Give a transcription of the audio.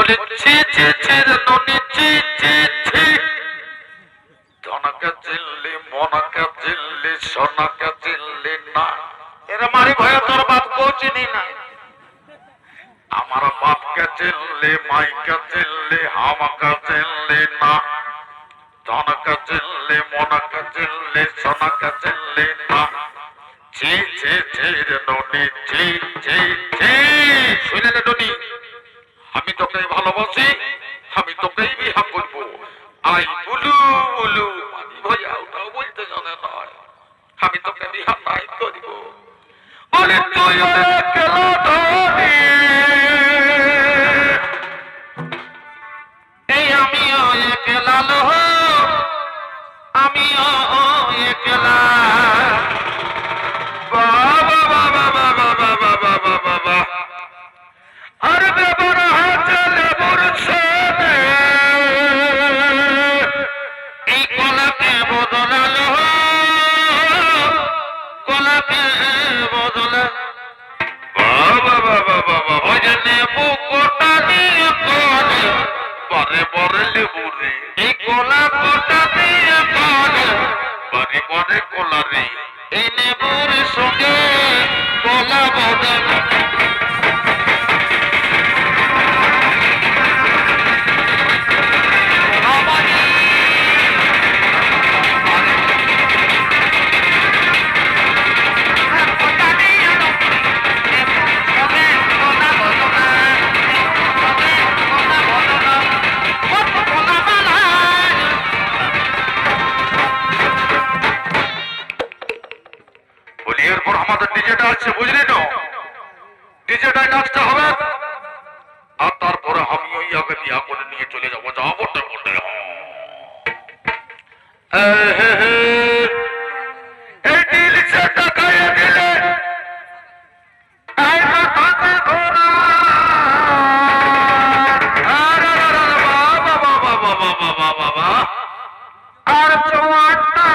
বলে ছি ছি ছি ননি ছি ছি ছি ধনকে চিনলি মনকে চিনলি সোনাকে চিনলি না এরা মারি ভয়ে তোর বাপ কেউ চিনি না আমার বাপকে চিনলি মাইকে চিনলি আমাকে চিনলি না ধনকে চিনলি মনকে চিনলি সোনাকে চিনলি না ছি ছি ছি ননি ছি ছি ছি শুনে রে ননি আমি তোকে ভালোবাসি আমি তোকেই বিয়ে করবো আই বুলু বুলু মানি ভাইয়া ওটাও বলতে জানে না আমি তোকে বিয়ে নাই করব বলে তুই একলা ধরে এই আমিও একলা লোহ আমিও একলা বাবা বাবা বাবা বাবা বাবা বাবা আর দেবর হাতে লেবুর ছেলে এই কলাকে বদলালো কলাকে বদলা বাবা বাবা বাবা ওই যে নেবু কোটা দিয়ে করে পরে পরে লেবু রে এই কলা কোটা দিয়ে করে পরে পরে কোলা রে এই নেবুর সঙ্গে কলা বদলা বলি এরপর আমাদের ডিজেটা আছে বুঝলি তো ডিজেটাই নাচতে হবে আর তারপরে আমি ওই আগে বিয়া করে নিয়ে চলে যাবো যাবো বটে বটে এই দিল সেটা খাইয়ে দিলে এই মাথাতে ঘোরা বাবা বাবা বাবা বাবা বাবা আর চোয়াটা